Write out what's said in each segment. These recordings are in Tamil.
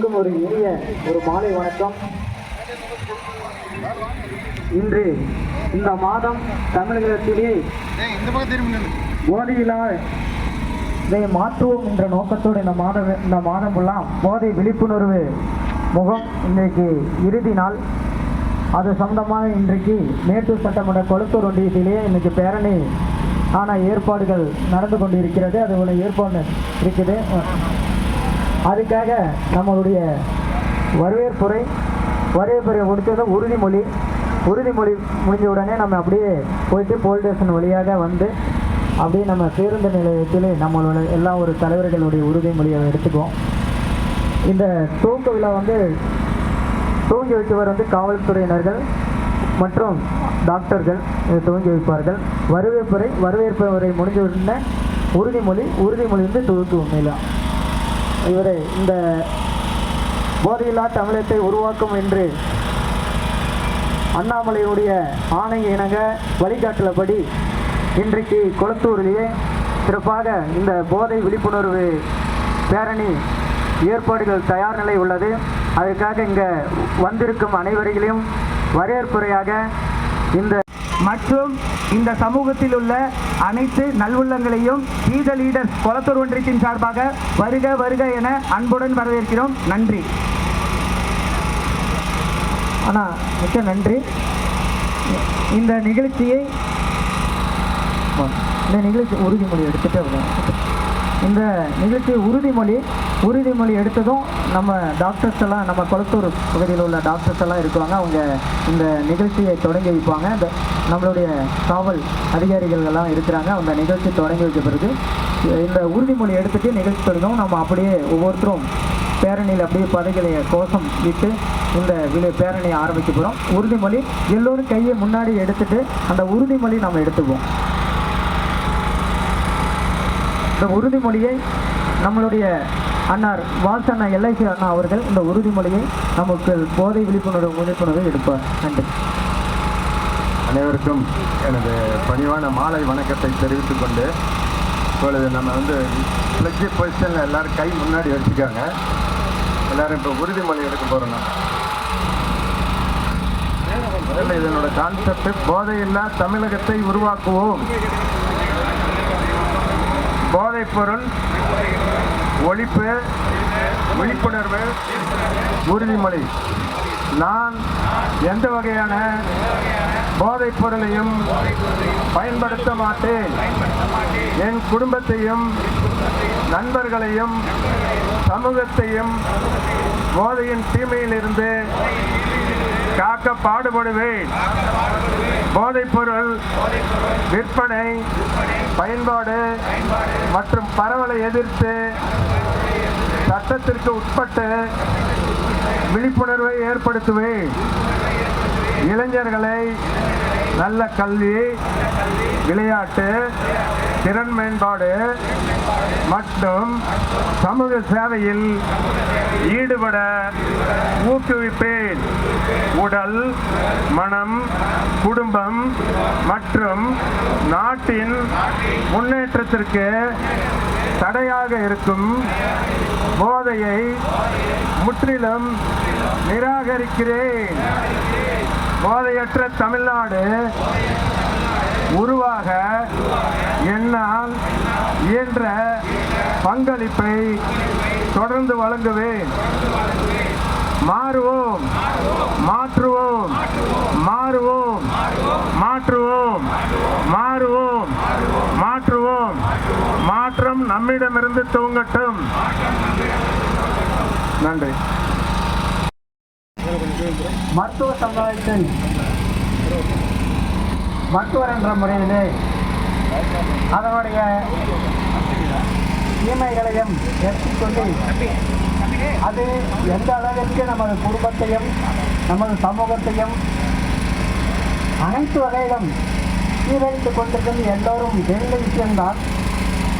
அனைவருக்கும் ஒரு இனிய ஒரு மாலை வணக்கம். இன்று இந்த மாதம் தமிழகத்திலே போதையில்லா இதை மாற்றுவோம் என்ற நோக்கத்தோடு இந்த மாதம் எல்லாம் போதை விழிப்புணர்வு முகம் இன்றைக்கு இறுதி நாள். அது சொந்தமாக இன்றைக்கு மேட்டூர் சட்டமன்ற கொளத்தூர் ஒன்றியத்திலே இன்றைக்கு பேரணி ஏற்பாடுகள் நடந்து கொண்டிருக்கிறது. அது ஒரு ஏற்பாடு இருக்குது. அதுக்காக நம்மளுடைய வரவேற்புரை முடித்ததும் உறுதிமொழி முடிஞ்ச உடனே நம்ம அப்படியே போயிட்டு போலீஸ் ஸ்டேஷன் வழியாக வந்து அப்படியே நம்ம பேருந்து நிலையத்தில் நம்மளோட எல்லா ஒரு தலைவர்களுடைய உறுதிமொழியை எடுத்துக்குவோம். இந்த தூக்க விழா துவங்கி வைப்பவர் காவல்துறையினர்கள் மற்றும் டாக்டர்கள் துவங்கி வைப்பார்கள். வரவேற்புரை முடிஞ்ச உடனே உறுதிமொழி துவக்குவோம். மேலும் இவரை இந்த போதையில்லா தமிழகத்தை உருவாக்கும் என்று அண்ணாமலையுடைய ஆணை இணங்க வழிகாட்டலபடி இன்றைக்கு கொளத்தூரிலேயே சிறப்பாக இந்த போதை விழிப்புணர்வு பேரணி ஏற்பாடுகள் தயார் நிலை உள்ளது. அதற்காக இங்கே வந்திருக்கும் அனைவரையும் வரவேற்புரையாக மற்றும் இந்த சமூகத்தில் உள்ள அனைத்து நல்வுள்ளங்களையும் ஈத லீடர்ஸ் கொளத்தூர் ஒன்றியத்தின் சார்பாக வருக என அன்புடன் வரவேற்கிறோம். நன்றி அண்ணா, மிக்க நன்றி. இந்த நிகழ்ச்சி உறுதிமொழி எடுத்துட்டு இந்த நிகழ்ச்சி உறுதிமொழி எடுத்ததும் நம்ம டாக்டர்ஸ் எல்லாம், நம்ம கொளத்தூர் பகுதியில் உள்ள டாக்டர்ஸ் எல்லாம் இருக்குவாங்க. அவங்க இந்த நிகழ்ச்சியை தொடங்கி வைப்பாங்க. நம்மளுடைய காவல் அதிகாரிகள் எல்லாம் இருக்கிறாங்க. அந்த நிகழ்ச்சி தொடங்கி வைக்க பிறகு இந்த உறுதிமொழி எடுத்துட்டு நிகழ்ச்சி தொடங்கும். நம்ம அப்படியே ஒவ்வொருத்தரும் பேரணியில் அப்படியே பதவிகளை கோஷம் விட்டு இந்த பேரணியை ஆரம்பிக்க போகிறோம். உறுதிமொழி எல்லோரும் கையை முன்னாடி எடுத்துட்டு அந்த உறுதிமொழி நம்ம எடுத்துக்குவோம். இந்த உறுதிமொழியை நம்மளுடைய அண்ணார் வாசண்ணா எல்ஐசி அண்ணா அவர்கள் இந்த உறுதிமொழியை நமக்கு போதை விழிப்புணர்வு எடுப்பார். நன்றி. அனைவருக்கும் எனது பணிவான மாலை வணக்கத்தை தெரிவித்துக் கொண்டு இப்பொழுது நம்ம பிளட்ஜ் பொசிஷனில் எல்லோரும் கை முன்னாடி வச்சுக்காங்க. எல்லோரும் இப்போ உறுதிமொழி எடுக்க போகிறோம். முதல்ல இதனோட கான்செப்ட் போதையில்லா தமிழகத்தை உருவாக்குவோம். போதைப்பொருள் ஒழிப்பு விழிப்புணர்வு உறுதிமொழி. நான் எந்த வகையான போதைப் பொருளையும் பயன்படுத்த மாட்டேன். என் குடும்பத்தையும் நண்பர்களையும் சமூகத்தையும் போதையின் தீமையிலிருந்து காக்க பாடுபடுவேன். போதைப்பொருள் விற்பனை, பயன்பாடு மற்றும் பரவலை எதிர்த்து சட்டத்திற்கு உட்பட்டு விழிப்புணர்வை ஏற்படுத்துவேன். இளைஞர்களை நல்ல கல்வி, விளையாட்டு, திறன் மேம்பாடு மற்றும் சமூக சேவையில் ஈடுபட ஊக்குவிப்பேன். உடல், மனம், குடும்பம் மற்றும் நாட்டின் முன்னேற்றத்திற்கு தடையாக இருக்கும் போதையை முற்றிலும் நிராகரிக்கிறேன். போதையற்ற தமிழ்நாடு உருவாக என்னால் இயன்ற பங்களிப்பை தொடர்ந்து வழங்குவேன். மாறுவோம், மாற்றுவோம், மாறுவோம், மாற்றுவோம், மாறுவோம், மாற்றுவோம். மாற்றம் நம்மிடமிருந்து துவங்கட்டும். நன்றி. மருத்துவ சமுதாயத்தில் மருத்துவர் என்ற முறையிலே அதனுடைய தீமைகளையும் எடுத்துக்கொண்டு அது எந்த அளவிற்கு நமது குடும்பத்தையும் நமது சமூகத்தையும் அனைத்து வகையிலும் சீரழித்துக் கொண்டிருக்கிறது எல்லோரும் தெரிந்த விஷயம்தான்.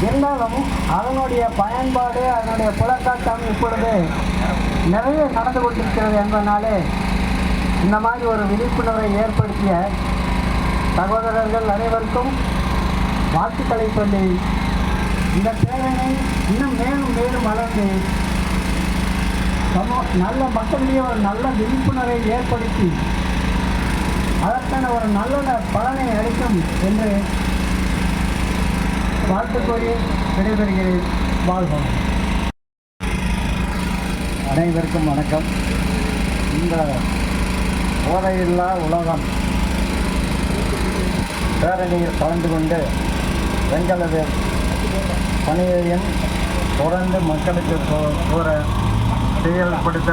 இருந்தாலும் அதனுடைய பயன்பாடு, அதனுடைய புலக்காட்டம் இப்பொழுது நிறைய நடந்து கொண்டிருக்கிறது என்பதனாலே இந்த மாதிரி ஒரு விழிப்புணர்வை ஏற்படுத்திய சகோதரர்கள் அனைவருக்கும் வாழ்த்துக்களை சொல்லி இந்த பேரணி இன்னும் மேலும் மேலும் வளர்ந்து நல்ல மக்களிடையே ஒரு நல்ல விழிப்புணர்வை ஏற்படுத்தி அதற்கான ஒரு நல்ல பலனை அளிக்கும் என்று வாழ்த்து கோரி விடைபெறுகிறேன். வாழ்வோம். அனைவருக்கும் வணக்கம். இந்த போதையில்லா உலகம் பேரணியில் கலந்து கொண்டு எங்களது பணியையும் தொடர்ந்து மக்களுக்கு கூற செயல்படுத்த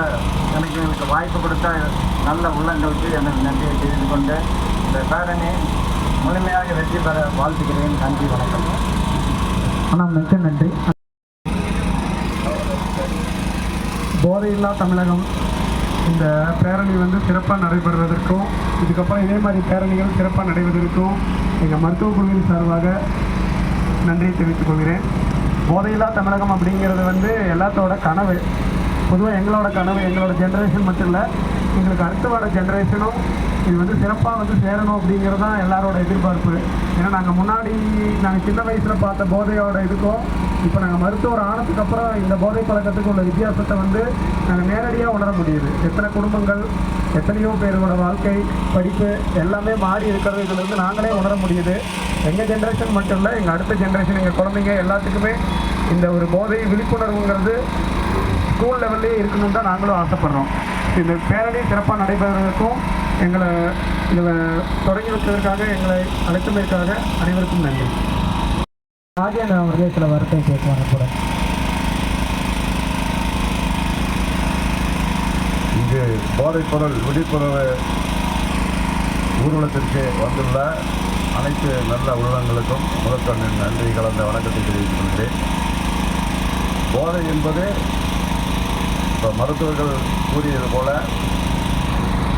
எனக்கு வாய்ப்பு கொடுத்த நல்ல உள்ளங்களுக்கு எனக்கு நன்றியை தெரிந்து கொண்டு இந்த பேரணி முழுமையாக வெற்றி பெற வாழ்த்துக்கிறேன். நன்றி, வணக்கம். ஆனால் மிக்க நன்றி. போதையில்லா தமிழகம் இந்த பேரணி சிறப்பாக நடைபெறுவதற்கும் இதுக்கப்புறம் இதே மாதிரி பேரணிகள் சிறப்பாக நடைபெறுவதற்கும் எங்கள் மருத்துவ குழுவின் சார்பாக நன்றியை தெரிவித்துக் கொள்கிறேன். போதையில்லா தமிழகம் அப்படிங்கிறது எல்லாத்தோட கனவு. பொதுவாக எங்களோட கனவு, எங்களோட ஜென்ரேஷன் மட்டும் இல்லை, எங்களுக்கு அடுத்த வர ஜென்ரேஷனும் இது சிறப்பாக சேரணும் அப்படிங்கிறது தான் எல்லாரோட எதிர்பார்ப்பு. ஏன்னா நாங்கள் சின்ன வயசில் பார்த்த போதையோட இதுக்கும் இப்போ நாங்கள் மருத்துவர் ஆனதுக்கப்புறம் இந்த போதை பழக்கத்துக்கு உள்ள வித்தியாசத்தை நாங்கள் நேரடியாக உணர முடியுது. எத்தனை குடும்பங்கள், எத்தனையோ பேரோட வாழ்க்கை, படிப்பு எல்லாமே மாறி இருக்கிறது இதிலிருந்து நாங்களே உணர முடியுது. எங்கள் ஜென்ரேஷன் மட்டும் இல்லை, எங்கள் அடுத்த ஜென்ரேஷன், எங்கள் குழந்தைங்க எல்லாத்துக்குமே இந்த ஒரு போதை விழிப்புணர்வுங்கிறது ஸ்கூல் லெவல்லே இருக்கணும்னு தான் நாங்களும் ஆசைப்படுறோம். இந்த பேரணி சிறப்பாக நடைபெறுவதற்கும் எங்களை இதில் தொடங்கி வைத்ததற்காக எங்களை அழைத்ததற்காக அனைவருக்கும் நன்றி. ராஜேந்திரன் அவர்களே சில வார்த்தை பேசுவாங்க கூட. இங்கு போதைப்பொருள் விழிப்புணர்வு ஊர்வலத்திற்கு வந்துள்ள அனைத்து நல்ல உள்ளங்களுக்கும் முதற்கண்ணின் நன்றி கலந்த வணக்கத்தை தெரிவித்துக் கொள்கிறேன். போதை என்பது இப்போ மருத்துவர்கள் கூறியது போல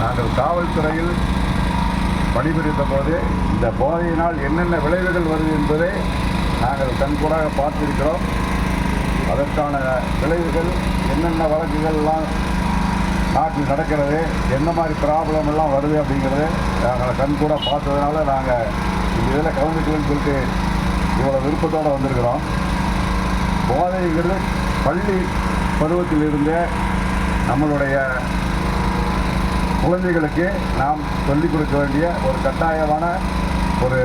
நாங்கள் காவல்துறையில் பணிபுரிந்த போது இந்த போதையினால் என்னென்ன விளைவுகள் வருது என்பதை நாங்கள் கண்கூடாக பார்த்திருக்கிறோம். அதற்கான விளைவுகள் என்னென்ன வழக்குகள்லாம் நாட்டில் நடக்கிறது, என்ன மாதிரி ப்ராப்ளம் எல்லாம் வருது அப்படிங்கிறது நாங்கள் கண்கூட பார்த்ததுனால நாங்கள் இந்த இதில் கலந்துக்கலன்னு சொல்லிட்டு இவ்வளோ விருப்பத்தோடு வந்திருக்கிறோம். போதைங்கிறது பள்ளி பருவத்திலிருந்தே நம்மளுடைய குழந்தைகளுக்கு நாம் சொல்லிக் கொடுக்க வேண்டிய ஒரு கட்டாயமான ஒரு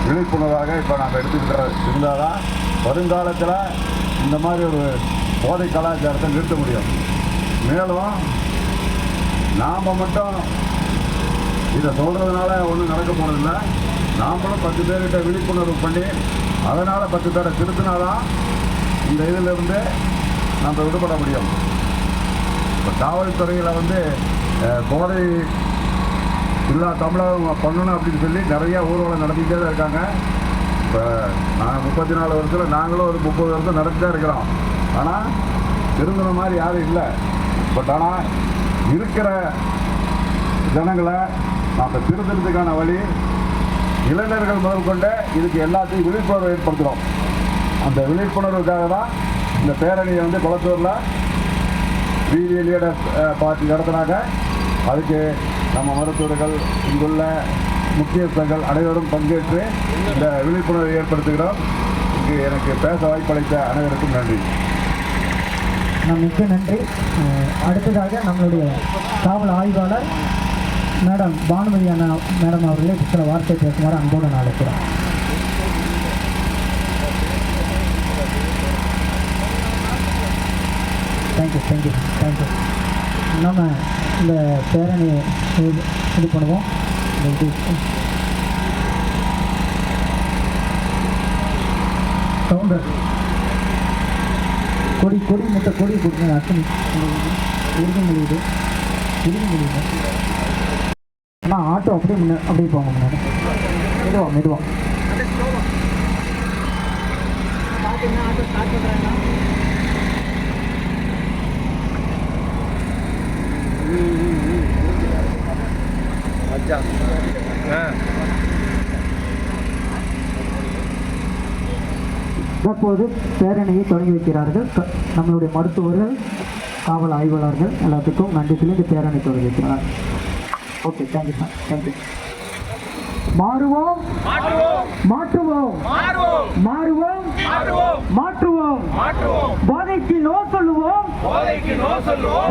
விழிப்புணர்வாக இப்போ நாம் எடுத்துக்கிட்டு இருந்தால் தான் வருங்காலத்தில் இந்த மாதிரி ஒரு போதை கலாச்சாரத்தை நிறுத்த முடியும். மேலும் நாம் மட்டும் இதை சொல்கிறதுனால ஒன்றும் நடக்க போகிறதில்ல. நாமளும் 10 பேர்கிட்ட விழிப்புணர்வு பண்ணி அதனால் 10 பேரை திருத்தினாதான் இந்த இதிலிருந்து நம்ம விடுபட முடியும். இப்போ காவல்துறையில் போதை இல்லா தமிழகம் பண்ணணும் அப்படின்னு சொல்லி நிறையா ஊர்வலம் நடத்திக்கிட்டே தான் இருக்காங்க. இப்போ நான் 34 வருஷத்தில் நாங்களும் ஒரு 30 வருஷம் நடத்தி தான் இருக்கிறோம். ஆனால் திருந்துற மாதிரி யாரும் இல்லை. பட் ஆனால் இருக்கிற ஜனங்களை நாம் திருத்துறதுக்கான வழி இளைஞர்கள் முதல் கொண்டு இதுக்கு எல்லாத்தையும் விழிப்புணர்வு ஏற்படுத்துகிறோம். அந்த விழிப்புணர்வுக்காக தான் இந்த பேரணியை குளத்தூரில் வீதி லீடர்ஸ் பார்ட்டி நடத்துனாங்க. அதுக்கு நம்ம மருத்துவர்கள், இங்குள்ள முக்கியஸ்தர்கள் அனைவரும் பங்கேற்று இந்த விழிப்புணர்வை ஏற்படுத்துகிறோம். இங்கு எனக்கு பேச வாய்ப்பளித்த அனைவருக்கும் நன்றி. மிக்க நன்றி. அடுத்ததாக நம்மளுடைய காவல் ஆய்வாளர் மேடம் பானுமதி அண்ணா மேடம் அவர்களே சில வார்த்தை பேசுமாறு அன்போடு நான் அழைக்கிறேன். தேங்க்யூ. நம்ம இந்த பேரணியை இது பண்ணுவோம். சவுண்டர் கொடி கொடுங்க. அர்த்தம் உறுதிமொழியுது. ஆனால் ஆட்டோ அப்படியே போங்க முன்னாடி. மெதுவா ஆட்டோ ஸ்டார்ட் பண்ணுறாங்க. தற்போது பேரணியை தொடங்கி வைக்கிறார்கள் நம்மளுடைய மருத்துவர்கள், காவல் ஆய்வாளர்கள் எல்லாத்துக்கும் நன்றி சொல்லி இந்த பேரணி தொடங்கி வைக்கிறார். Okay, thank you sir. தேங்க்யூ. மாறுவோம் மாற்றுவோம் மாறுவோம் மாற்றுவோம் போதைக்கு நோ சொல்லுவோம்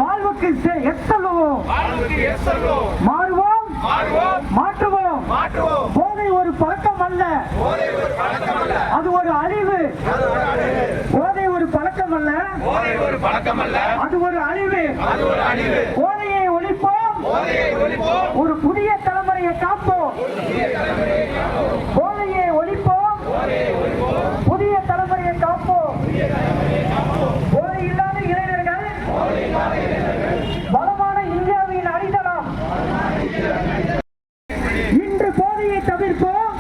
வாழ்வுக்கு எஸ் சொல்லுவோம் மாறுவோம் மாற்றுவோம் போதை ஒரு பழக்கம் அல்ல அது ஒரு அழிவு போதை ஒரு பழக்கம் அல்ல அது ஒரு அழிவு போதையை ஒழிப்போம் ஒரு புதிய தலைமுறையை காப்போம் போதையை ஒழிப்போம் புதிய தலைமுறையை காப்போம் போதை இல்லாத இளைஞர்கள் பலமான இந்தியாவின் அடித்தளம் இன்று போதையை தவிர்ப்போம்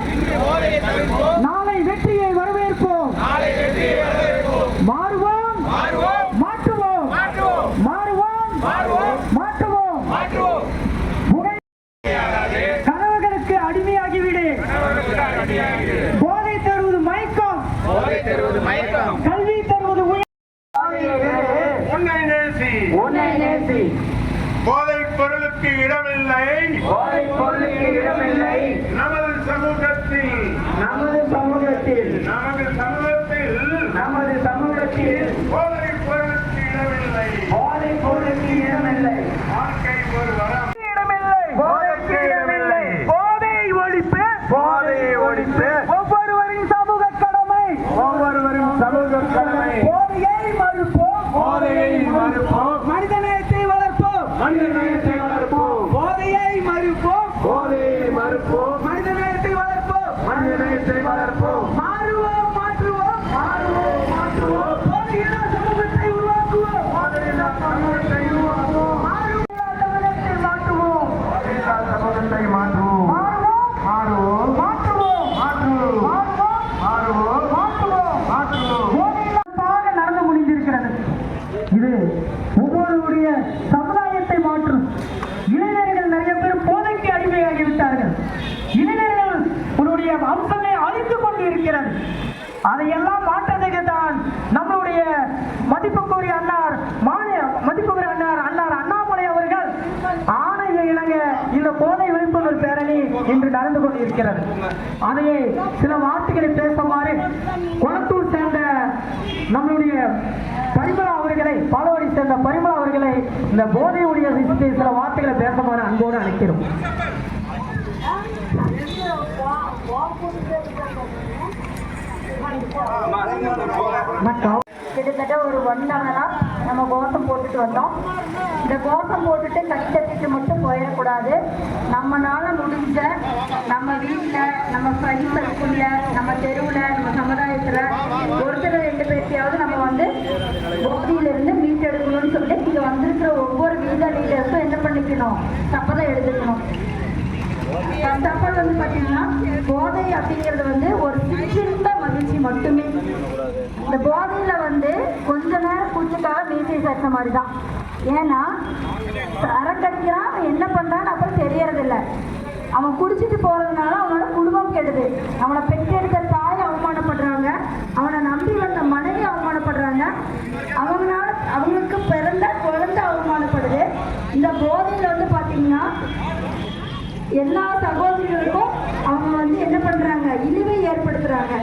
நாளை வெற்றியை வரவேற்போம் மாறுவோம் மாற்றுவோம் மாறுவோம் மாற்றுவோம் கனவுகளுக்கு அடிமையாகிவிடு போதை தருவது மயக்கம் கல்வி தருவது உன்னை நேசி போதைப் பொருளுக்கு இடமில்லை நமது சமூகத்தில் போதைப் பொருளுக்கு இடமில்லை வாழ்க்கை ஒரு வரம் போதை ஒழிப்பு ஒவ்வொருவரின் சமூக கடமை போதையை மறுப்போம் மனிதநேயத்தை வளர்ப்போம் போதையை மறுப்போம் மனிதநேயத்தை வளர்ப்போம் மாறுவோம் மாற்றுவோம் போதையில்லா சமூகத்தை உருவாக்குவோம் நடந்து முடிந்திருக்கிறது. இது ஒவ்வொருடைய சமுதாயத்தை மாற்றும். இளைஞர்கள் நிறைய பேர் போதைக்கு அடிமையாகிவிட்டார்கள். இளைஞர்கள் உன்னுடைய அம்சமே அழித்துக் கொண்டு இருக்கிறது. அதையெல்லாம் மாற்றத்துக்கு தான் நம்மளுடைய மதிப்புக்குரிய அண்ணார் அண்ணாமலை அவர்கள் ஆணையை இணங்க இந்த போதை விழிப்புணர்வு பேரணி இன்று நடந்து கொண்டிருக்கிறது. அதையே சில வார்த்தைகளை பேசுமாறு கொளத்தூர் சேர்ந்த நம்மளுடைய பரிமளா அவர்களை பாலவாடி சேர்ந்த பரிமளா அவர்களை இந்த போதையுடைய விஷயத்தை சில வார்த்தைகளை பேசுமாறு அன்போடு அழைக்கிறோம். கிட்டத்தட்ட ஒரு 1 ஹவரா நம்ம கோஷம் போட்டுட்டு வந்தோம். இந்த கோஷம் போட்டுட்டு கை தட்டிட்டு மட்டும் போயிடக்கூடாது. நம்மளால முடிஞ்ச நம்ம வீட்டில், நம்ம ஃப்ரெண்ட்ஸ் சர்க்கிளில், நம்ம தெருவில், நம்ம சமுதாயத்தில் ஒருத்தர் 2 பேர்த்தையாவது நம்ம வந்து போதையிலிருந்து மீட்டெடுக்கணும்னு சொல்லி இங்கே வந்திருக்கிற ஒவ்வொரு வீத லீடர்ஸும் என்ன பண்ணிக்கணும், சப்பதம் எடுத்துக்கணும். ஃபர்ஸ்ட் ஆஃப் ஆல் வந்து பார்த்தீங்கன்னா போதை அப்படிங்கிறது வந்து ஒரு சின்ன மகிழ்ச்சி மட்டுமே. இந்த போதையில வந்து கொஞ்ச நேரம் பூச்சிக்காக மீசை சேர்த்த மாதிரி தான். ஏன்னா அரக்கடிக்கிறான், அவன் என்ன பண்றான்னு அப்புறம் தெரியறதில்லை. அவன் குடிச்சிட்டு போறதுனால அவனோட குடும்பம் கெடுது. அவனை பெற்றெடுத்த தாய் அவமானப்படுறாங்க, அவனை நம்பி வந்த மனைவி அவமானப்படுறாங்க, அவங்களுக்கு பிறந்த குழந்தை அவமானப்படுது. இந்த போதையில வந்து பார்த்தீங்கன்னா எல்லா சகோதரிகளுக்கும் அவங்க வந்து என்ன பண்றாங்க, இழிவை ஏற்படுத்துறாங்க.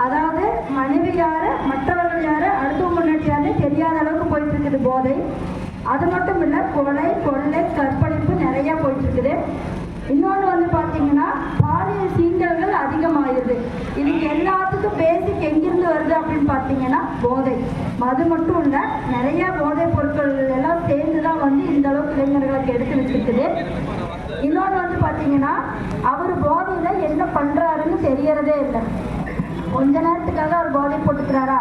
அதாவது மனைவி யாரு, மற்றவர்கள் யாரு, அடுத்தவங்க முன்னாடி யாரு தெரியாத அளவுக்கு போயிட்டு இருக்குது போதை. அது மட்டும் இல்லை, கொலை, கொள்ளை, கற்பழிப்பு நிறைய போயிட்டு இருக்குது. இன்னொன்று வந்து பார்த்தீங்கன்னா பாலியல் சீண்டல்கள் அதிகமாகிடுது. இதுக்கு எல்லாத்துக்கும் பேசிக் எங்கிருந்து வருது அப்படின்னு பார்த்தீங்கன்னா போதை. அது மட்டும் இல்லை, நிறைய போதைப் பொருட்கள் எல்லாம் சேர்ந்து தான் வந்து இந்த அளவுக்கு இளைஞர்களுக்கு எடுத்து வச்சிருக்குது. இன்னொன்று வந்து பார்த்தீங்கன்னா அவர் போதையில் என்ன பண்ணுறாருன்னு தெரியறதே இல்லை. கொஞ்ச நேரத்துக்காக அவர் போதை போட்டுக்கிறாரா,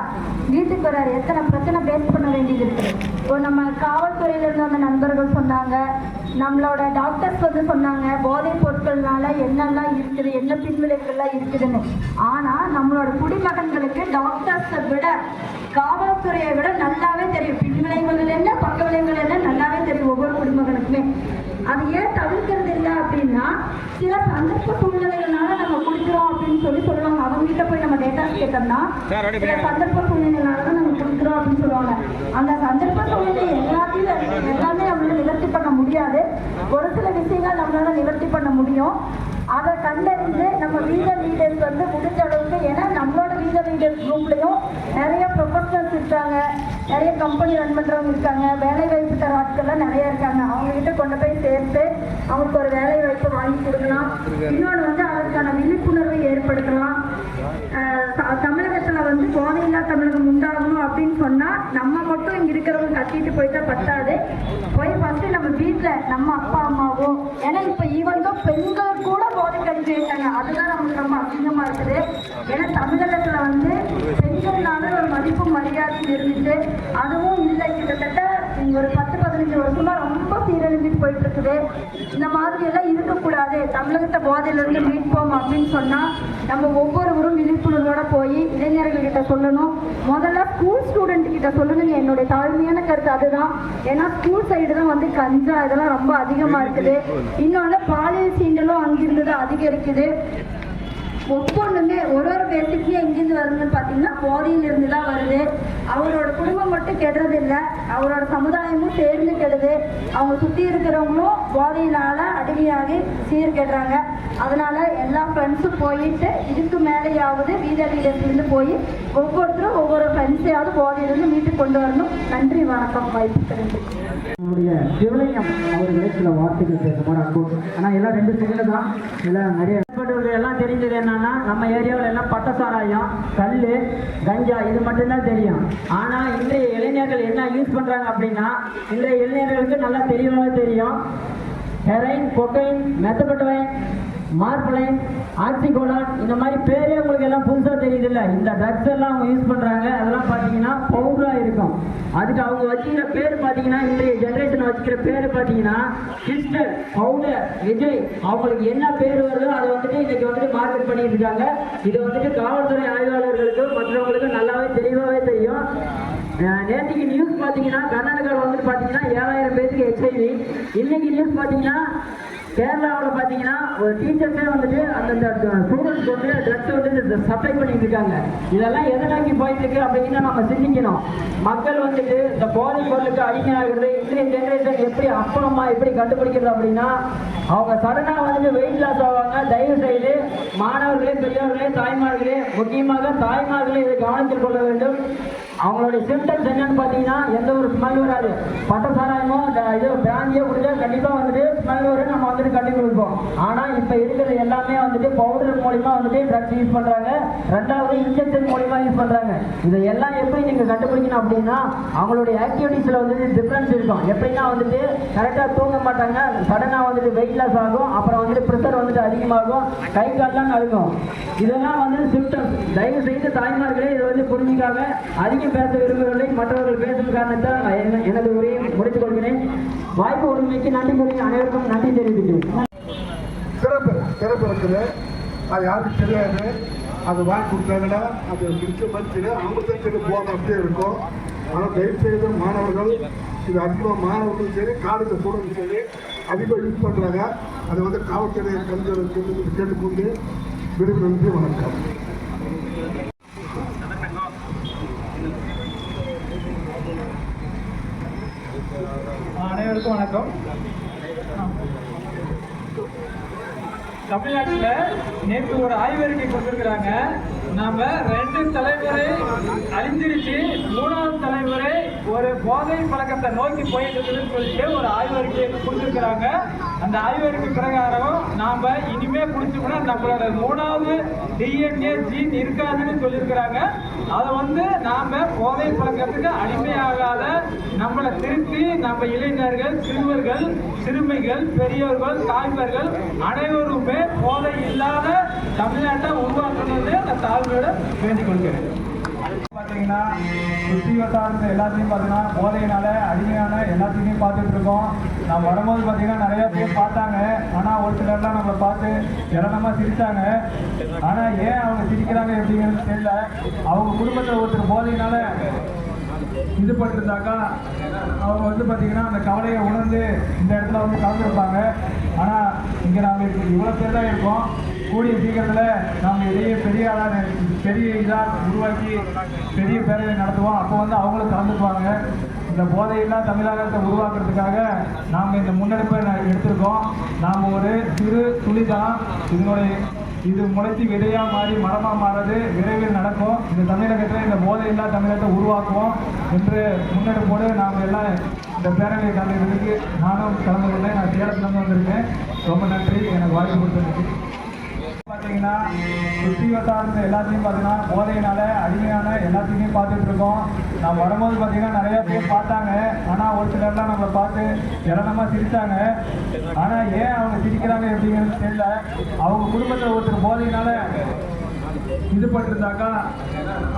வீட்டுக்கு வர்றாரு, எத்தனை பிரச்சனை பேஸ் பண்ண வேண்டியது இருக்குது. இப்போ நம்ம காவல்துறையிலேருந்து வந்த நண்பர்கள் சொன்னாங்க, நம்மளோட டாக்டர்ஸ் வந்து சொன்னாங்க போதைப் பொருட்கள்னால என்னெல்லாம் இருக்குது, என்ன பின்விளைவுகள்லாம் இருக்குதுன்னு. ஆனால் நம்மளோட குடிமகன்களுக்கு டாக்டர்ஸை விட, காவல்துறையை விட நல்லாவே தெரியும் பின்விளைவுகள் என்ன, பக்க விளைவுகள் என்ன நல்லாவே தெரியும் ஒவ்வொரு குடிமகனுக்குமே. அது ஏன் தவிர்க்கிறது இல்லை அப்படின்னா, சில சந்தர்ப்ப சூழ்நிலைகள்னால நம்ம குடிக்கிறோம் அப்படின்னு சொல்லுவாங்க. அவங்ககிட்ட போய் நம்ம டேட்டாஸ் கேட்டோம்னா சில சந்தர்ப்ப சூழ்நிலைகளால தான் நம்ம குடிக்கிறோம் அப்படின்னு சொல்லுவாங்க. அந்த சந்தர்ப்ப சூழ்நிலை எல்லாமே நம்மளால நிவர்த்தி பண்ண முடியாது. ஒரு சில விஷயங்கள் நம்மளால நிவர்த்தி பண்ண முடியும். அதை கண்டறிந்து நம்ம வீத லீடர்ஸ் வந்து முடிஞ்ச அளவுக்கு, ஏன்னா நம்மளோட வீத லீடர்ஸ் குரூப்லேயும் நிறைய ப்ரொஃபஷனல்ஸ் இருக்காங்க, நிறைய கம்பெனி ரன் பண்ணுறவங்க இருக்காங்க, வேலை வாய்ப்பு தர ஆட்கள்லாம் நிறைய இருக்காங்க. அவங்ககிட்ட கொண்டு போய் சேர்த்து அவங்களுக்கு ஒரு வேலை வாய்ப்பு வாங்கி கொடுக்கலாம். இன்னொன்று வந்து அதற்கான விழிப்புணர்வை ஏற்படுத்தலாம். தமிழகத்தில் வந்து போதையில்லா தமிழகம் உண்டாகணும் அப்படின்னு சொன்னால் நம்ம மட்டும் இங்கே இருக்கிறவங்க கட்டிட்டு போயிட்டா பத்தாது. போய் ஃபஸ்ட்டு நம்ம வீட்டில் நம்ம அப்பா அம்மாவோ, ஏன்னா இப்போ ஈவன்தோ பெண்கள் கூட போதை கழிச்சு வைத்தாங்க. அதுதான் நமக்கு ரொம்ப அசிங்கமாக இருக்குது. ஏன்னா தமிழகத்தில் வந்து பெண்கள்னால ஒரு மதிப்பு மரியாதையும் இருந்துச்சு, அதுவும் இல்லை. கிட்டத்தட்ட ஒரு 10-15 வருஷமா ரொம்ப சீரழிஞ்சிட்டு போயிட்டு இருக்குது. இந்த மாதிரி எல்லாம் இருக்கக்கூடாது, தமிழகத்தை போதையிலிருந்து மீட்போம் அப்படின்னு சொன்னா நம்ம ஒவ்வொருவரும் விழிப்புணர்வோட போய் இளைஞர்கள்கிட்ட சொல்லணும். முதல்ல ஸ்கூல் ஸ்டூடெண்ட் கிட்ட சொல்லணுங்க. என்னுடைய தாழ்மையான கருத்து அதுதான். ஏன்னா ஸ்கூல் சைடு தான் வந்து கஞ்சா இதெல்லாம் ரொம்ப அதிகமா இருக்குது. இன்னொன்று பாலியல் சீண்டலும் அங்கிருந்து தான் அதிகரிக்குது. ஒவ்வொன்றுமே ஒரு பேசிக்லேயே எங்கேருந்து வருதுன்னு பார்த்தீங்கன்னா போதையிலிருந்து தான் வருது. அவரோட குடும்பம் மட்டும் கெடுறது இல்லை, அவரோட சமுதாயமும் சேர்ந்து கெடுது. அவங்க சுற்றி இருக்கிறவங்களும் போதையினால் அடிமையாகி சீர்கெடுறாங்க. அதனால் எல்லா ஃப்ரெண்ட்ஸும் போயிட்டு இதுக்கு மேலேயாவது வீத லீடர்ஸ்லேருந்து போய் ஒவ்வொருத்தரும் ஒவ்வொரு ஃப்ரெண்ட்ஸையாவது போதையிலிருந்து மீட்டு கொண்டு வரணும். நன்றி, வணக்கம். வாய்ப்பு தெரிஞ்சு நம்முடைய சிவலிங்கம் அவர்களே சில வார்த்தைகள் பேசுமாறு அன்பு. ஆனால் எல்லாம் 2 செகண்ட் தான். எல்லாம் நிறைய எல்லாம் தெரிஞ்சது என்னன்னா, நம்ம ஏரியாவில் எல்லாம் பட்டசாராயம், கல், கஞ்சா இது மட்டும்தான் தெரியும். ஆனால் இன்றைய இளைஞர்கள் என்ன யூஸ் பண்ணுறாங்க அப்படின்னா, இன்றைய இளைஞர்களுக்கு நல்லா தெளிவாக தெரியும். ஹெரைன், கொக்கைன், மெத்தபட்டைன், மார்பலைன், ஆக்சிகோலான் இந்த மாதிரி பேரே உங்களுக்கு எல்லாம் புதுசாக தெரியுது இல்லை. இந்த ட்ரக்ஸ் எல்லாம் அவங்க யூஸ் பண்ணுறாங்க. அதெல்லாம் பார்த்தீங்கன்னா பவுடராக இருக்கும். அதுக்கு அவங்க வச்சுக்கிற பேர் பார்த்தீங்கன்னா, இன்றைய ஜென்ரேஷன் வச்சுக்கிற பேர் பார்த்தீங்கன்னா கிறிஸ்டல், பவுடர், விஜய், அவங்களுக்கு என்ன பேர் வருதோ அதை வந்துட்டு இன்னைக்கு வந்துட்டு மார்க்கெட் பண்ணிட்டு இருக்காங்க. இது வந்துட்டு காவல்துறை ஆய்வாளர்களுக்கு மற்றவங்களுக்கு நல்லாவே தெளிவாகவே தெரியும். நேற்றுக்கு நியூஸ் பார்த்தீங்கன்னா கர்நாடகாவில் வந்துட்டு பார்த்தீங்கன்னா 7000 பேருக்கு HIV. இன்னைக்கு நியூஸ் பார்த்தீங்கன்னா கேரளாவில் பார்த்தீங்கன்னா ஒரு டீச்சர்ஸே வந்துட்டு அந்த ஸ்டூடெண்ட்ஸ் வந்து ட்ரக்ஸ் வந்து சப்ளை பண்ணிட்டு இருக்காங்க. இதெல்லாம் எதை நோக்கி போயிட்டு இருக்கு அப்படின்னு நம்ம சிந்திக்கணும். மக்கள் வந்துட்டு இந்த போதை பொருளுக்கு அடிமையாகிறது. இன்றைய ஜென்ரேஷன் எப்படி அப்பா எப்படி கண்டுபிடிக்கிறது அப்படின்னா, அவங்க சடனாக வந்துட்டு வெயிட் லாஸ் ஆவாங்க. தயவு செய்து மாணவர்களே, பெரியவர்களே, தாய்மார்களே, முக்கியமாக தாய்மார்களே இதை கவனத்தில் கொள்ள வேண்டும். அவங்களுடைய சிம்டம்ஸ் என்னன்னு பார்த்தீங்கன்னா, எந்த ஒரு ஸ்மெல் வராது. பட்டசாராயமோ இது பிராந்தியோ குடிச்சா கண்டிப்பாக வந்துட்டு ஸ்மெல் வரும், நம்ம வந்துட்டு கட்டி கொடுப்போம். ஆனால் இப்போ இருக்கிறது எல்லாமே வந்துட்டு பவுடர் மூலிமா வந்துட்டு ட்ரக்ஸ் யூஸ் பண்ணுறாங்க. ரெண்டாவது இன்ஜெக்ஷன் மூலிமா யூஸ் பண்ணுறாங்க. இதையெல்லாம் எப்படி நீங்கள் கண்டுபிடிக்கணும் அப்படின்னா, அவங்களுடைய ஆக்டிவிட்டீஸில் வந்துட்டு டிஃப்ரென்ஸ் இருக்கும். எப்படின்னா வந்துட்டு கரெக்டாக தூங்க மாட்டாங்க, சடனாக வந்துட்டு வெயிட் லாஸ் ஆகும், அப்புறம் வந்துட்டு ப்ரெஷர் வந்துட்டு அதிகமாகும், கை கால்லாம் நடுங்கும். இதெல்லாம் வந்துட்டு சிம்டம்ஸ். தயவு செய்து தாய்மார்களே இதை வந்து புரிஞ்சிக்காம அதிகம் பேச விரும்பவில்லை. மற்றவர்கள் பேசும் காரணத்தால் எனது உரையை முடித்துக் கொள்கிறேன். வாய்ப்பு உரிமைக்கு நன்றி கூறி அனைவருக்கும் நன்றி தெரிவிக்கிறேன். சிறப்பு இருக்குது. அது யாருக்கும் தெரியாது. அது வாங்கி கொடுத்தாங்கன்னா அது பிடிச்ச மாதிரி அவங்களுக்கு சரி போக அப்படியே இருக்கும். ஆனால் தயவு செய்து மாணவர்கள் இது அதிகமாக மாணவர்களும் சரி, காலேஜ் ஸ்டூடெண்ட்ஸ் சரி அதிகமாக யூஸ் பண்ணுறாங்க. அதை வந்து காவல்துறை கல்வி கேட்டுக்கொண்டு விரும்பி நன்றி, வணக்கம். அனைவருக்கும் வணக்கம். தமிழ்நாட்டில் நேற்று ஒரு ஆய்வறிக்கை கொடுத்துருக்குறாங்க. நாம 2 தலைமுறை அழிஞ்சிருச்சு, 3வது தலைமுறை ஒரு போதை பழக்கத்தை நோக்கி போயிட்டு இருக்குதுன்னு சொல்லிட்டு ஒரு ஆய்வறிக்கையை கொடுத்துருக்குறாங்க. அந்த ஆய்வறிக்கை பிரகாரம் நாம இனிமே குடிச்சோம்னா நம்மளோட 3வது DNA ஜீன் இருக்காதுன்னு சொல்லியிருக்கிறாங்க. அதை வந்து நாம போதை பழக்கத்துக்கு அடிமையாகாத நம்மளை திருப்பி நம்ம இளைஞர்கள், சிறுவர்கள், சிறுமிகள், பெரியவர்கள், தாய்மார்கள் அனைவருமே போதை இல்லாத தமிழ்நாட்டை உருவாக்குறது அந்த தாழ்மையோட வேண்டிக் கொள்கிறேன். பார்த்தீங்கன்னா சுற்றி வட்டாரத்தில் எல்லாத்தையும் பார்த்தீங்கன்னா போதையினால அடிமையான எல்லாத்தையுமே பார்த்துட்டு இருக்கோம். நான் வரும்போது பார்த்தீங்கன்னா நிறைய பேர் பார்த்தாங்க. ஆனால் ஒரு சிலர்லாம் நம்மளை பார்த்து இரணமாக சிரித்தாங்க. ஆனால் ஏன் அவங்க சிரிக்கிறாங்க எப்படிங்கிறது தெரியல. அவங்க குடும்பத்தில் ஒருத்தர் போதையினால இது பண்ணிருந்தாக்கா அவங்க வந்து பார்த்தீங்கன்னா அந்த கவலையை உணர்ந்து இந்த இடத்துல வந்து கலந்துருப்பாங்க. ஆனால் இங்கே நாங்கள் இவ்வளோ பேர் தான் இருக்கோம். கூடிய சீக்கிரத்தில் நாங்கள் இடையே பெரிய இதாக உருவாக்கி பெரிய பேரவை நடத்துவோம். அப்போ வந்து அவங்களும் கலந்துக்குவாங்க. இந்த போதையில்லா தமிழகத்தை உருவாக்குறதுக்காக நாம் இந்த முன்னெடுப்பை எடுத்திருக்கோம். நாம் ஒரு சிறு துளிதான் இது முளைச்சி விதையா மாறி மரமா மாறது விரைவில் நடக்கும். இந்த தமிழகத்தில் இந்த போதையில்லா தமிழகத்தை உருவாக்குவோம் என்று முன்னெடுப்போடு நாம் எல்லாம் இந்த பேரணியை கலந்துக்கிறதுக்கு நானும் கலந்து கொண்டேன். நான் சேலத்துலேருந்து வந்திருக்கேன். ரொம்ப நன்றி எனக்கு வாய்ப்பு கொடுத்ததுக்கு. பார்த்தீங்கன்னா சுற்றி வட்டாரத்தில் எல்லாத்தையும் பார்த்தீங்கன்னா போதையினால அடிமையான எல்லாத்தையுமே பார்த்துட்டு இருக்கோம். நான் வரும்போது பார்த்தீங்கன்னா நிறைய பேர் பார்த்தாங்க. ஆனால் ஒரு சிலர்லாம் நம்மளை பார்த்து இளனமாக சிரித்தாங்க. ஆனால் ஏன் அவங்க சிரிக்கிறாங்க எப்படிங்கிறது தெரியல. அவங்க குடும்பத்தில் ஒருத்தர் போதையினால இது பண்ணிருந்தாக்கா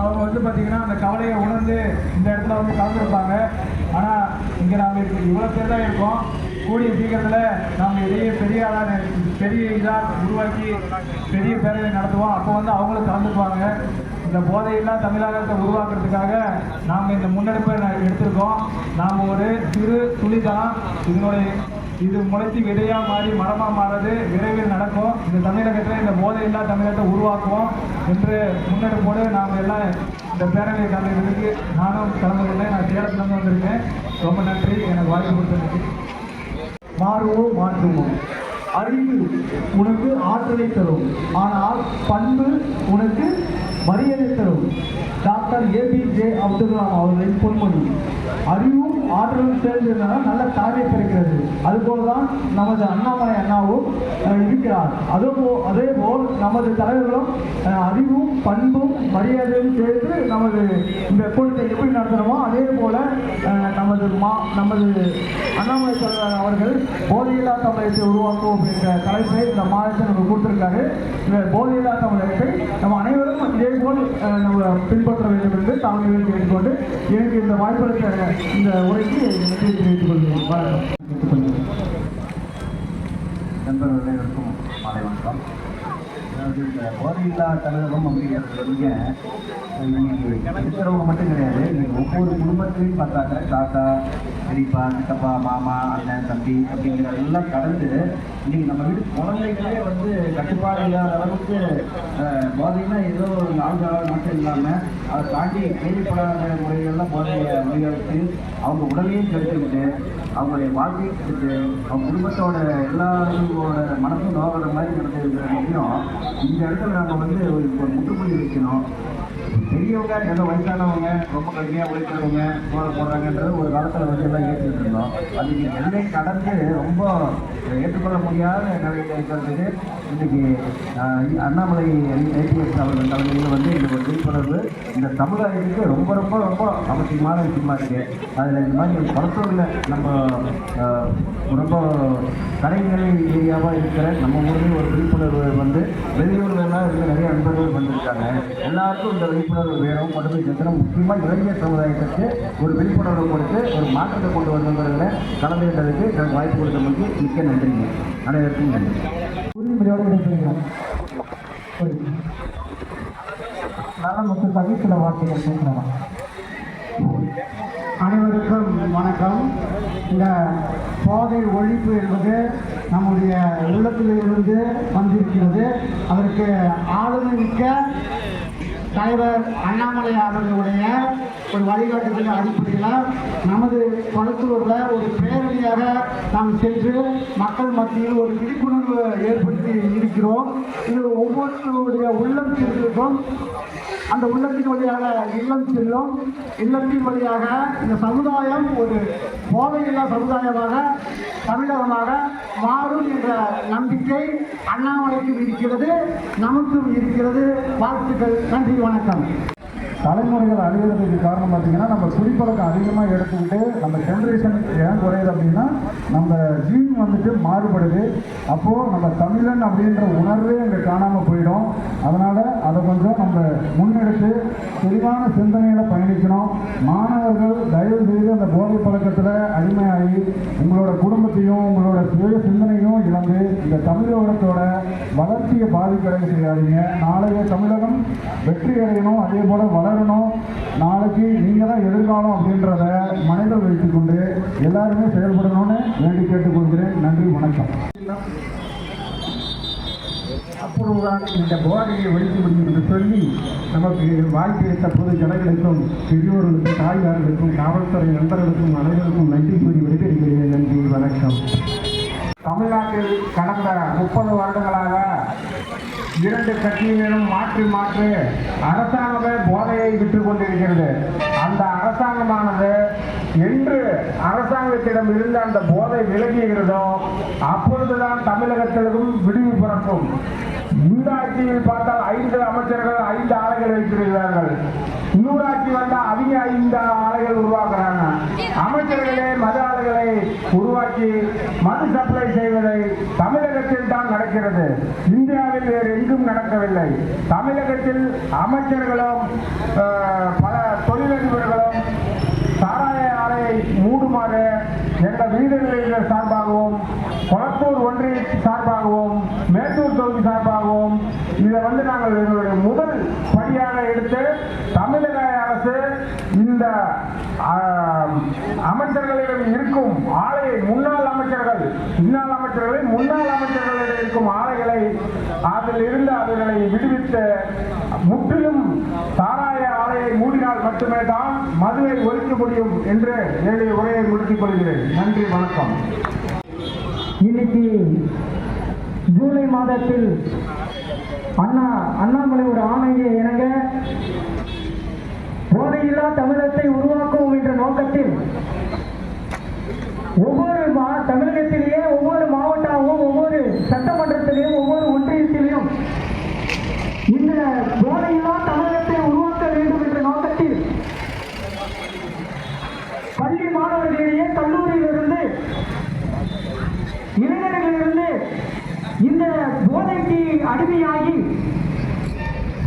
அவங்க வந்து பார்த்தீங்கன்னா அந்த கவலையை உணர்ந்து இந்த இடத்துல வந்து கலந்துருப்பாங்க. ஆனால் இங்கே நாங்கள் இவ்வளோ பேர் தான் இருக்கோம். கூடிய சீக்கிரத்தில் நாம் இதையே பெரிய இதாக உருவாக்கி பெரிய பேரவை நடத்துவோம். அப்போ வந்து அவங்களும் கலந்துக்குவாங்க. இந்த போதையில்லா தமிழகத்தை உருவாக்குறதுக்காக நாம் இந்த முன்னெடுப்பை எடுத்திருக்கோம். நாம் ஒரு சிறு துளிதான் இது முளைச்சி விதையா மாறி மரமா மாறது விரைவில் நடக்கும். இந்த தமிழகத்தில் இந்த போதையில்லா தமிழகத்தை உருவாக்குவோம் என்று முன்னெடுப்போடு நாம் எல்லாம் இந்த பேரணியை கலந்துக்கிறதுக்கு நானும் கலந்து கொண்டேன். நான் சேலத்துலேருந்து வந்திருக்கேன். ரொம்ப நன்றி எனக்கு வாய்ப்பு கொடுத்ததுக்கு. மாறுவோம் மாற்றுவோம். அறிவு உனக்கு ஆற்றலை தரும், ஆனால் பண்பு உனக்கு மரியாதை தரும். டாக்டர் APJ அப்துல் கலாம் அவர்களின் பொன்மொழி. அறிவும் ஆற்றலும் சேர்ந்திருந்தால் நல்ல தலைமை பெறுகிறது. அதுபோல்தான் நமது அண்ணாமலை அண்ணாவும் இருக்கிறார். அதேபோல் நமது தலைவர்களும் அறிவும் பண்பும் மரியாதையும் சேர்த்து நமது இந்த கூட்டத்தை எப்படி நடத்தணுமோ அதே போல நமது அண்ணாமலை அவர்கள் போதையில்லா தமிழகத்தை உருவாக்குவோம் அப்படின்ற தலைப்பை இந்த மாதத்தை நம்ம கொடுத்திருக்காரு. இந்த போதையில்லா தமிழகத்தை நம்ம அனைவரும் இதே போல் நம்ம பின்பற்ற வேண்டும் என்று தாங்கள் கேட்டுக்கொண்டு எனக்கு இந்த வாய்ப்பளித்த இந்த உரைக்கு தெரிவித்துக் கொள்கிறேன். நண்பர்கள் அனைவருக்கும் மாலை வணக்கம். அதாவது இந்த போதையில்லா தமிழகம் அப்படிங்கிறது இன்னைக்கு இருக்கிறவங்க மட்டும் கிடையாது. இன்னைக்கு ஒவ்வொரு குடும்பத்திலையும் பார்த்தாங்க தாத்தா பெரியப்பா சித்தப்பா மாமா அண்ணன் தம்பி அப்படிங்கிற எல்லாம் கடந்து இன்னைக்கு நம்ம வீட்டு குழந்தைகளே வந்து கட்டுப்பாடு இல்லாத அளவுக்கு போதைன்னா ஏதோ ஒரு 4 ஆள் மட்டும் இல்லாமல் அதை தாண்டி கேள்விப்படாத முறைகள்லாம் போதையை வழிவகுத்து அவங்க உடலையும் கெடுத்துக்கிட்டு அவங்களுடைய வாழ்க்கையை கெடுத்து அவங்க குடும்பத்தோட எல்லாரோட மனசும் நோக்கிற மாதிரி நடந்துருக்கிறதையும் இந்த இடத்துல நம்ம வந்து ஒரு முற்றுப்புள்ளி வைக்கணும். பெரியவங்க ஏதோ வயசானவங்க ரொம்ப கடுமையாக உழைக்கிறவங்க போடுறாங்கன்றது ஒரு காலத்தில் வந்து எல்லாம் ஏற்றுக்கிட்டு இருந்தோம். அதுக்கு எல்லை கடந்து ரொம்ப ஏற்றுக்கொள்ள முடியாத நிலையில் இருக்கிறதுக்கு இன்னைக்கு அண்ணாமலை APS அவர்கள் தலைமையில் வந்து இந்த ஒரு விழிப்புணர்வு இந்த சமுதாயத்துக்கு ரொம்ப ரொம்ப ரொம்ப அவசியமான விஷயமா இருக்குது. அதில் இந்த மாதிரி பலத்தூரில் நம்ம ரொம்ப கடைநிலை ஏரியாவாக இருக்கிற நம்ம ஊரில் ஒரு விழிப்புணர்வு வந்து வெளியூர்லாம் இருந்து நிறைய நண்பர்கள் வந்திருக்காங்க. எல்லாருக்கும் இந்த விழிப்புணர்வு வேணும் கொண்டு போய் சேர்க்கணும். முக்கியமாக இளைஞர் சமுதாயத்துக்கு ஒரு விழிப்புணர்வு கொடுத்து ஒரு மாற்றத்தை கொண்டு வரணுங்கிறதுல கலந்துகிட்டதுக்கு எனக்கு வாய்ப்பு கொடுத்தவங்களுக்கு மிக்க நன்றிங்க. அனைவருக்கும் நன்றி. நல்ல மக்கள் தகவல் சில வார்த்தைகள் பேசுகிறோம். அனைவருக்கும் வணக்கம். இந்த போதை ஒழிப்பு என்பது நம்முடைய உள்ளத்திலிருந்து வந்திருக்கிறது. அதற்கு ஆளுமை மிக்க தலைவர் அண்ணாமலை அவர்களுடைய ஒரு வழிகாட்டுதல் அடிப்படையில் நமது கொளத்தூரில் ஒரு பேரணியாக நாம் சென்று மக்கள் மத்தியில் ஒரு விழிப்புணர்வு ஏற்படுத்தி இருக்கிறோம். இது ஒவ்வொருவருடைய உள்ளம் சென்றிருக்கும். அந்த உள்ளத்தின் வழியாக இல்லம் செல்லும். இல்லத்தின் வழியாக இந்த சமுதாயம் ஒரு போதையில்லா சமுதாயமாக தமிழகமாக மாறும் என்ற நம்பிக்கை அண்ணாமலைக்கும் இருக்கிறது, நமக்கும் இருக்கிறது. வாழ்த்துக்கள். நன்றி, வணக்கம். தலைமுறைகள் அழிகிறதுக்கு காரணம் பார்த்தீங்கன்னா நம்ம குடிப்பழக்கம் அதிகமாக எடுத்துக்கிட்டு நம்ம ஜென்ரேஷன் ஏன் குறையுது அப்படின்னா நம்ம ஜீன் வந்துட்டு மாறுபடுது. அப்போது நம்ம தமிழன் அப்படின்ற உணர்வே அங்கே காணாமல் போயிடும். அதனால் அதை கொஞ்சம் நம்ம முன்னெடுத்து தெளிவான சிந்தனையில் பயணிக்கணும். மாணவர்கள் தயவு செய்து அந்த போதை பழக்கத்தில் அடிமையாகி உங்களோட குடும்பத்தையும் உங்களோட சுய சிந்தனையும் இழந்து இந்த தமிழகத்தோட வளர்ச்சியை பாதிப்படைய செய்யாதீங்க. நாளைய தமிழகம் வெற்றி அடையணும், அதே போல் வளரணும். நாளைக்கு நீங்கள் தான் எதிர்காலம் அப்படின்றத மனதில் வைத்துக்கொண்டு எல்லாருமே செயல்படணும்னு வேண்டி கேட்டுக்கொள்கிறேன். நன்றி, வணக்கம். அப்பொழுதுதான் இந்த போதையை ஒழிக்க முடியும் என்று சொல்லி நமக்கு வாய்ப்பளித்த பொது ஜனங்களுக்கும் பெரியோர்களுக்கும் தாய்மார்களுக்கும் காவல்துறை நண்பர்களுக்கும் அனைவருக்கும் நன்றி கூறி விடைபெறுகிறேன். நன்றி, வணக்கம். தமிழ்நாட்டில் கடந்த 30 வருடங்களாக 2 கட்சியினரும் மாற்றி அரசாங்கமே போதையை விற்றுக் கொண்டிருக்கிறது. அந்த அரசாங்கமானது என்று அரசாங்கத்திடம் இருந்து அந்த போதை விலகுகிறதோ அப்பொழுதுதான் தமிழகத்திலும் விடுவி பிறக்கும். இந்த ஆட்சியில் பார்த்தால் 5 அமைச்சர்கள் 5 ஆலைகள் வைத்திருக்கிறார்கள். இன்னொரு ஆட்சி வந்தால் அவங்க 5 ஆலைகள் உருவாக்குறாங்க. அமைச்சர்களே மது ஆலைகளை உருவாக்கி மது சப்ளை செய்வதை தமிழகத்தில் தான் நடக்கிறது. இந்தியாவில் வேறு எங்கும் நடக்கவில்லை. தமிழகத்தில் அமைச்சர்களும் பல தொழிலதிபர்களும் சாராய ஆலையை மூடுமாறு எங்கள் வீடுகளில் சார்பாகவும் கொளத்தூர் ஒன்றிய சார்பாகவும் மேட்டூர் தொகுதி சார்பாகவும் இதை நாங்கள் எங்களுடைய முதல் படியாக எடுத்து தமிழக அரசு இந்த அமைச்சர்களிடம் இருக்கும் ஆலையை முன்னாள் அமைச்சர்களிடம் இருக்கும் ஆலைகளை அதில் இருந்து அவர்களை விடுவித்து முற்றிலும் சாராய ஆலையை மூடினால் மட்டுமே தான் மதுவை ஒழிக்க முடியும் என்று என்னுடைய உரையை முடித்துக் கொள்கிறேன். நன்றி, வணக்கம். இன்னைக்கு ஜூலை மாதத்தில் அண்ணாமலையோட ஆணையை இணங்க போதையில்லா தமிழகத்தை உருவாக்குவோம் என்ற நோக்கத்தில் ஒவ்வொரு தமிழகத்திலேயே ஒவ்வொரு மாவட்டமும் ஒவ்வொரு சட்டமன்றத்திலேயும் ஒவ்வொரு ஒன்றியத்திலையும் இந்த போதையில்லா தமிழகத்தை உருவாக்க வேண்டும் என்ற நோக்கத்தில் பள்ளி மாணவர்களிடையே கல்லூரியிலிருந்து இளைஞர்களிலிருந்து இந்த போதைக்கு அடிமையாகி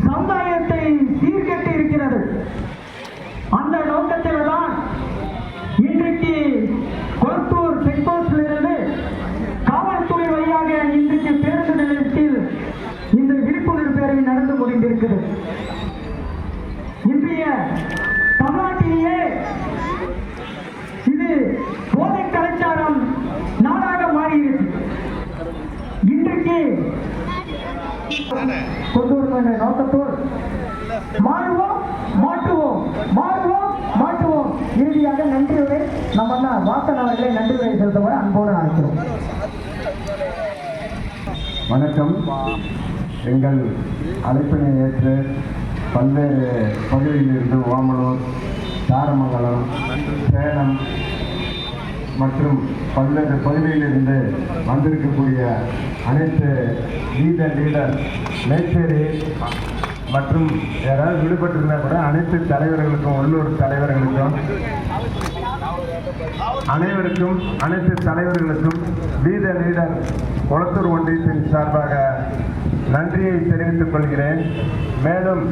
சமுதாயத்தை சீர்கெட்டு இருக்கிறது. அந்த நோக்கத்தில் தான் இன்றைக்கு கொளத்தூர் செக் போஸ்டிலிருந்து காவல்துறை வழியாக இன்றைக்கு பேருந்து நிலையத்தில் இந்த விழிப்புணர்வு பேரணி நடந்து முடிந்திருக்கிறது. இன்றைய தமிழ்நாட்டிலேயே இது போதை கலாச்சாரம் நாடாக மாறியிருக்கு. இன்றைக்கு கொண்டு வரும் என்ற நோக்கத்தோடு மாறுவோம் மாற்றுவோம் இறுதியாக நன்றியுரை நம்ம வாசன் அவர்களை நன்றியுரை செலுத்துமாறு அன்போடு அழைக்கிறோம். வணக்கம். எங்கள் அழைப்பினை ஏற்று பல்வேறு பகுதியிலிருந்து ஓமலூர், தாரமங்கலம், சேலம் மற்றும் பல்வேறு பகுதியிலிருந்து வந்திருக்கக்கூடிய அனைத்து லீடர் மேச்சேரி மற்றும் யாராவது விடுபட்டிருந்தால் கூட அனைத்து தலைவர்களுக்கும், உள்ளூர் தலைவர்களுக்கும், அனைத்து தலைவர்களுக்கும் லீடர் கொளத்தூர் ஒன்றியத்தின் சார்பாக நன்றியை தெரிவித்துக் கொள்கிறேன். மேலும்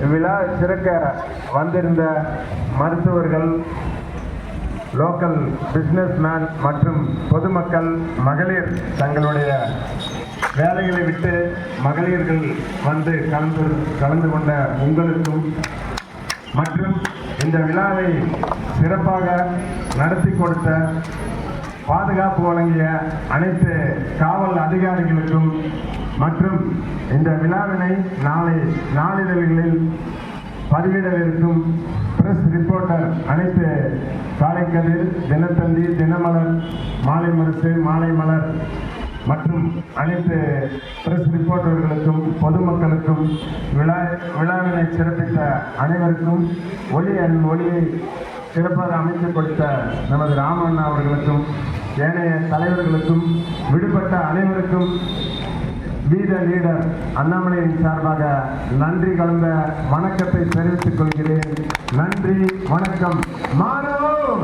இவ்விழா சிறக்க வந்திருந்த மருத்துவர்கள், லோக்கல் பிஸ்னஸ்மேன் மற்றும் பொதுமக்கள், மகளிர் தங்களுடைய வேலைகளை விட்டு மகளிர்கள் வந்து கலந்து கொண்ட உங்களுக்கும் மற்றும் இந்த விழாவை சிறப்பாக நடத்தி கொடுத்த பாதுகாப்பு வழங்கிய அனைத்து காவல் அதிகாரிகளுக்கும் மற்றும் இந்த விழாவினை நாளிதழ்களில் பதிவிடவிருக்கும் பிரஸ் ரிப்போர்ட்டர், அனைத்து காலைக்கதிர், தினத்தந்தி, தினமலர், மாலை முரசு, மாலை மலர் மற்றும் அனைத்து பிரஸ் ரிப்போர்ட்டர்களுக்கும் பொதுமக்களுக்கும் விழாவினை சிறப்பித்த அனைவருக்கும் ஒளியை சிறப்பாக அமைத்து கொடுத்த நமது ராமண்ணா அவர்களுக்கும் ஏனைய தலைவர்களுக்கும் விடுபட்ட அனைவருக்கும் லீடர் அண்ணாமலையின் சார்பாக நன்றி கலந்த வணக்கத்தை தெரிவித்துக் கொள்கிறேன். நன்றி, வணக்கம். மாற்றுவோம்.